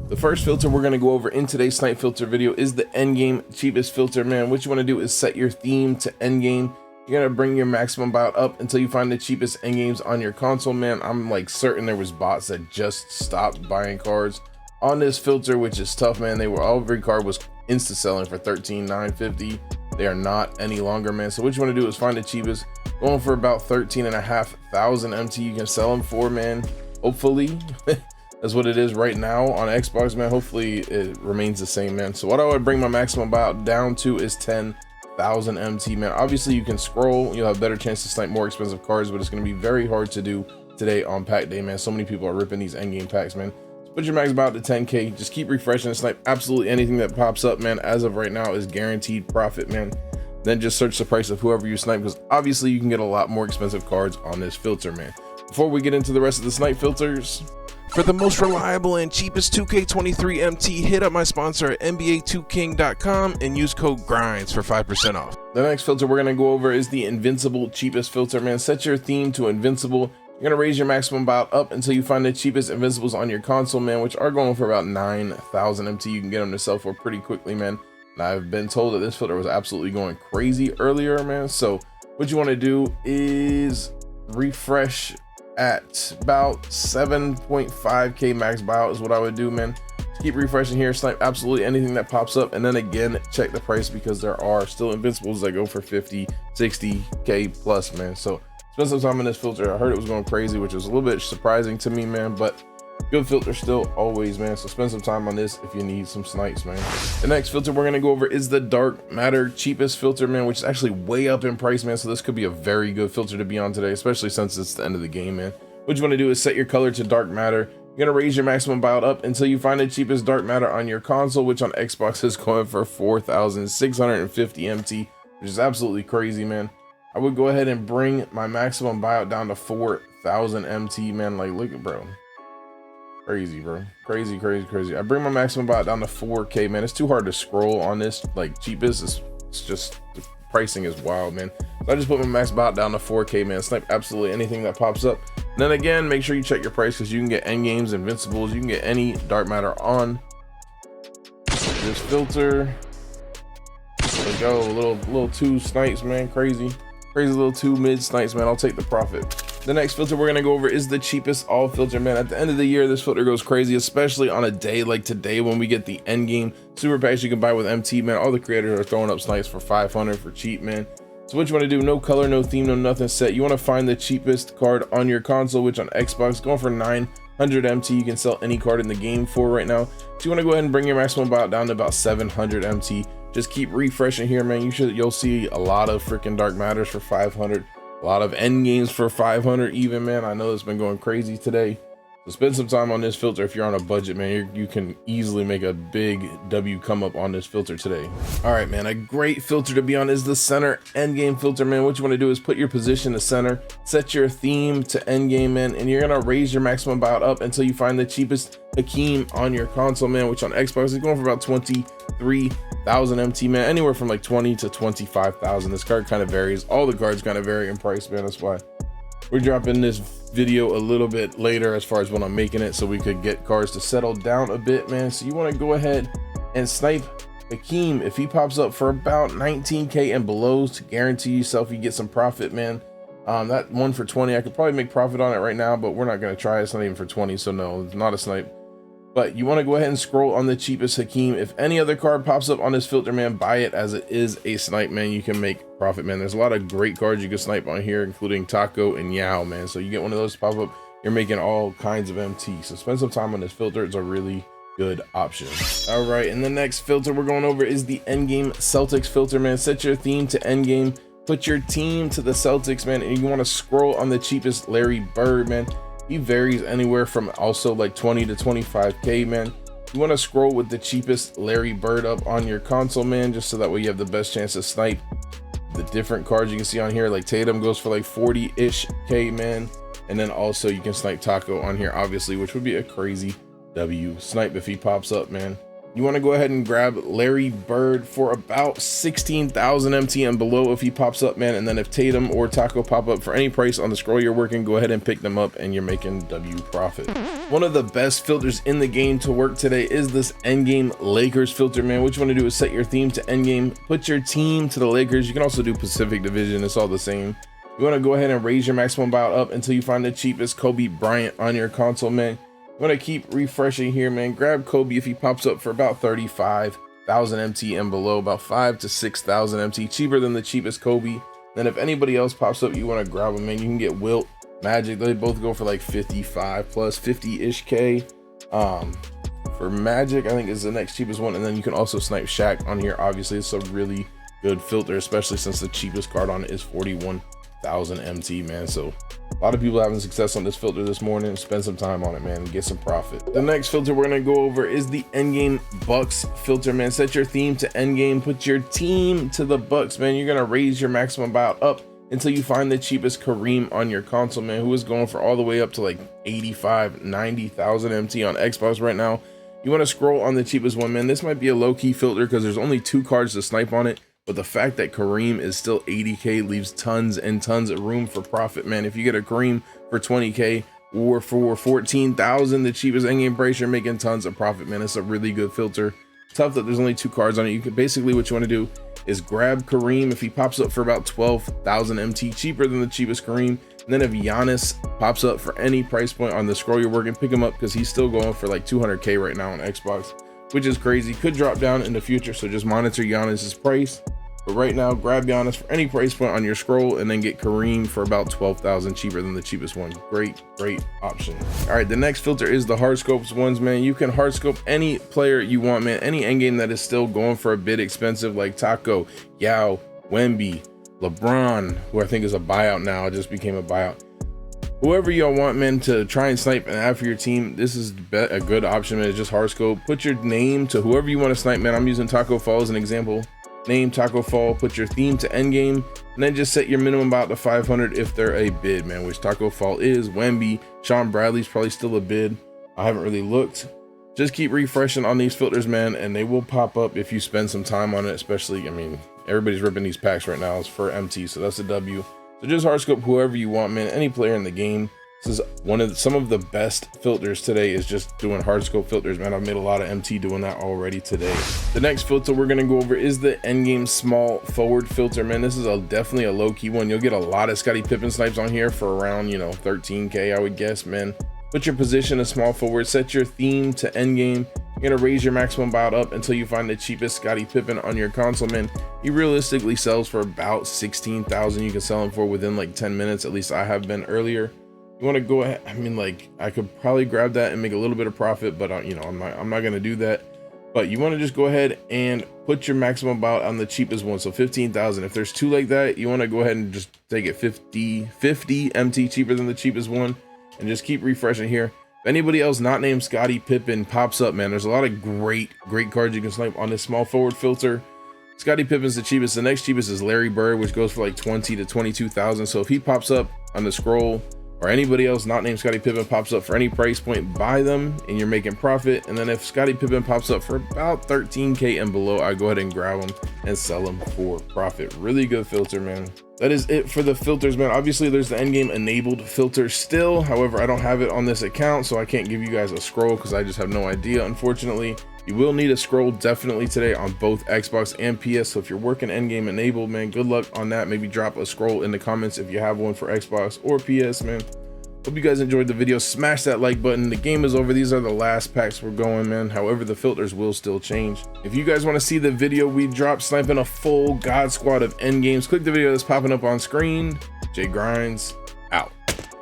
The first filter we're going to go over in today's Snipe Filter video is the endgame cheapest filter, man. What you want to do is set your theme to endgame. You're going to bring your maximum buyout up until you find the cheapest endgames on your console, man. I'm like certain there was bots that just stopped buying cards on this filter, which is tough, man. Every card was insta selling for $13,950. They are not any longer, man. So what you want to do is find the cheapest, going for about 13,500 MT. You can sell them for, man. Hopefully that's what it is right now on Xbox, man. Hopefully it remains the same, man. So what I would bring my maximum buyout down to is 10,000 MT, man. Obviously you can scroll, you'll have a better chance to snipe more expensive cards, but it's going to be very hard to do today on pack day, man. So many people are ripping these endgame packs, man. So put your max buyout to 10K. Just keep refreshing and snipe absolutely anything that pops up, man. As of right now is guaranteed profit, man. Then just search the price of whoever you snipe, because obviously you can get a lot more expensive cards on this filter, man. Before we get into the rest of the Snipe filters, for the most reliable and cheapest 2K23 MT, hit up my sponsor at NBA2King.com and use code GRINDS for 5% off. The next filter we're going to go over is the Invincible cheapest filter, man. Set your theme to Invincible. You're going to raise your maximum buyout up until you find the cheapest Invincibles on your console, man, which are going for about 9,000 MT. You can get them to sell for pretty quickly, man. And I've been told that this filter was absolutely going crazy earlier, man. So what you want to do is refresh at about 7.5K max buyout is what I would do, man. Keep refreshing here, snipe absolutely anything that pops up, and then again check the price, because there are still Invincibles that go for 50, 60K plus, man. So spend some time on this filter. I heard it was going crazy, which was a little bit surprising to me, man, but good filter still always, man. So spend some time on this if you need some snipes, man. The next filter we're gonna go over is the Dark Matter cheapest filter, man, which is actually way up in price, man. So this could be a very good filter to be on today, especially since it's the end of the game, man. What you want to do is set your color to Dark Matter. You're gonna raise your maximum buyout up until you find the cheapest Dark Matter on your console, which on Xbox is going for 4,650 MT, which is absolutely crazy, man. I would go ahead and bring my maximum buyout down to 4,000 MT, man. Like, look at, bro. Crazy, bro. Crazy. I bring my maximum buyout down to 4K, man. It's too hard to scroll on this, like, cheapest. It's just, the pricing is wild, man. So I just put my max buyout down to 4K, man. Snipe absolutely anything that pops up. And then again, make sure you check your price, because you can get endgames, Invincibles, you can get any Dark Matter on this filter. There we go, little two snipes, man. Crazy little two mid snipes, man. I'll take the profit. The next filter we're gonna go over is the cheapest all filter, man. At the end of the year, this filter goes crazy, especially on a day like today when we get the end game super packs you can buy with MT, man. All the creators are throwing up snipes for 500 for cheap, man. So what you want to do, no color, no theme, no nothing set. You want to find the cheapest card on your console, which on Xbox going for 900 MT. You can sell any card in the game for right now. So you want to go ahead and bring your maximum buyout down to about 700 MT. Just keep refreshing here, man. You'll see a lot of freaking Dark Matters for 500. A lot of end games for 500 even, man. I know it's been going crazy today. So spend some time on this filter if you're on a budget, man. You can easily make a big W come up on this filter today. All right, man. A great filter to be on is the center end game filter, man. What you want to do is put your position to center, set your theme to end game, man, and you're gonna raise your maximum buyout up until you find the cheapest Hakeem on your console, man, which on Xbox is going for about 23,000 MT, man. Anywhere from like 20 to 25,000. This card kind of varies. All the cards kind of vary in price, man. That's why we're dropping this video a little bit later as far as when I'm making it, so we could get cards to settle down a bit, man. So you want to go ahead and snipe Hakeem if he pops up for about 19K and below, to guarantee yourself you get some profit, man. That one for 20, I could probably make profit on it right now, but we're not going to try. It's not even for 20, so no, it's not a snipe. But you want to go ahead and scroll on the cheapest Hakeem. If any other card pops up on this filter, man, buy it, as it is a snipe, man. You can make profit, man. There's a lot of great cards you can snipe on here, including Taco and Yao, man. So you get one of those to pop up, you're making all kinds of MT. So spend some time on this filter. It's a really good option. All right, and the next filter we're going over is the endgame Celtics filter, man. Set your theme to endgame. Put your team to the Celtics, man, and you want to scroll on the cheapest Larry Bird, man. He varies anywhere from also like 20 to 25K, man. You want to scroll with the cheapest Larry Bird up on your console, man, just so that way you have the best chance to snipe the different cards you can see on here. Like Tatum goes for like 40-ish K, man. And then also you can snipe Taco on here, obviously, which would be a crazy W snipe if he pops up, man. You want to go ahead and grab Larry Bird for about 16,000 MT and below if he pops up, man. And then if Tatum or Taco pop up for any price on the scroll you're working, go ahead and pick them up and you're making W profit. One of the best filters in the game to work today is this endgame Lakers filter, man. What you want to do is set your theme to endgame, put your team to the Lakers. You can also do Pacific Division, it's all the same. You want to go ahead and raise your maximum buyout up until you find the cheapest Kobe Bryant on your console, man. I'm gonna keep refreshing here, man. Grab Kobe if he pops up for about 35,000 MT and below, about 5,000 to 6,000 MT, cheaper than the cheapest Kobe. Then if anybody else pops up, you want to grab them, man. You can get Wilt, Magic. They both go for like 55 plus 50-ish K. For Magic, I think is the next cheapest one, and then you can also snipe Shaq on here. Obviously, it's a really good filter, especially since the cheapest card on it is 41,000 MT, man. So a lot of people having success on this filter this morning. Spend some time on it, man, and get some profit. The next filter we're gonna go over is the endgame Bucks filter, man. Set your theme to endgame, put your team to the Bucks, man. You're gonna raise your maximum buyout up until you find the cheapest Kareem on your console, man, who is going for all the way up to like 85, 90,000 MT on Xbox right now. You want to scroll on the cheapest one, man. This might be a low-key filter because there's only 2 cards to snipe on it. But the fact that Kareem is still 80K leaves tons and tons of room for profit, man. If you get a Kareem for 20K or for 14,000, the cheapest endgame price, you're making tons of profit, man. It's a really good filter. Tough that there's only 2 cards on it. You can basically, what you want to do is grab Kareem if he pops up for about 12,000 MT, cheaper than the cheapest Kareem. And then if Giannis pops up for any price point on the scroll you're working, pick him up because he's still going for like 200K right now on Xbox, which is crazy. Could drop down in the future, so just monitor Giannis's price. But right now, grab Giannis for any price point on your scroll and then get Kareem for about 12,000 cheaper than the cheapest one. Great option. All right, the next filter is the horoscopes ones, man. You can horoscope any player you want, man. Any endgame that is still going for a bit expensive, like Taco, Yao, Wemby, LeBron, who I think is a buyout now. It just became a buyout. Whoever y'all want, man, to try and snipe and add for your team, this is a good option, man. It's just horoscope. Put your name to whoever you want to snipe, man. I'm using Taco Fall as an example. Name Taco Fall, put your theme to endgame, and then just set your minimum about to 500 if they're a bid, man, which Taco Fall is. Wemby, Sean Bradley's probably still a bid. I haven't really looked. Just keep refreshing on these filters, man, and they will pop up if you spend some time on it. Especially, I mean, everybody's ripping these packs right now. It's for MT, so that's a W. So just horoscope whoever you want, man, any player in the game. This is some of the best filters today, is just doing horoscope filters, man. I've made a lot of MT doing that already today. The next filter we're gonna go over is the endgame small forward filter, man. This is definitely a low-key one. You'll get a lot of Scottie Pippen snipes on here for around, 13K, I would guess, man. Put your position as small forward, set your theme to endgame. You're gonna raise your maximum buyout up until you find the cheapest Scottie Pippen on your console, man. He realistically sells for about 16,000. You can sell him for within like 10 minutes. At least I have been earlier. You want to go ahead, I mean, like, I could probably grab that and make a little bit of profit, but I'm not going to do that. But you want to just go ahead and put your maximum buyout on the cheapest one. So 15,000. If there's 2 like that, you want to go ahead and just take it 50 MT cheaper than the cheapest one, and just keep refreshing here. If anybody else not named Scottie Pippen pops up, man, there's a lot of great cards you can snipe on this small forward filter. Scottie Pippen's the cheapest. The next cheapest is Larry Bird, which goes for like 20 to 22,000. So if he pops up on the scroll, or anybody else not named Scottie Pippen pops up for any price point, buy them and you're making profit. And then if Scottie Pippen pops up for about 13K and below, I go ahead and grab them and sell them for profit. Really good filter, man. That is it for the filters, man. Obviously there's the endgame enabled filter still. However, I don't have it on this account, so I can't give you guys a scroll because I just have no idea, unfortunately. You will need a scroll definitely today on both Xbox and PS. So if you're working endgame enabled, man, good luck on that. Maybe drop a scroll in the comments if you have one for Xbox or PS, man. Hope you guys enjoyed the video. Smash that like button. The game is over. These are the last packs we're going, man. However, the filters will still change. If you guys want to see the video we dropped sniping a full God Squad of endgames, click the video that's popping up on screen. Jay Grinds out.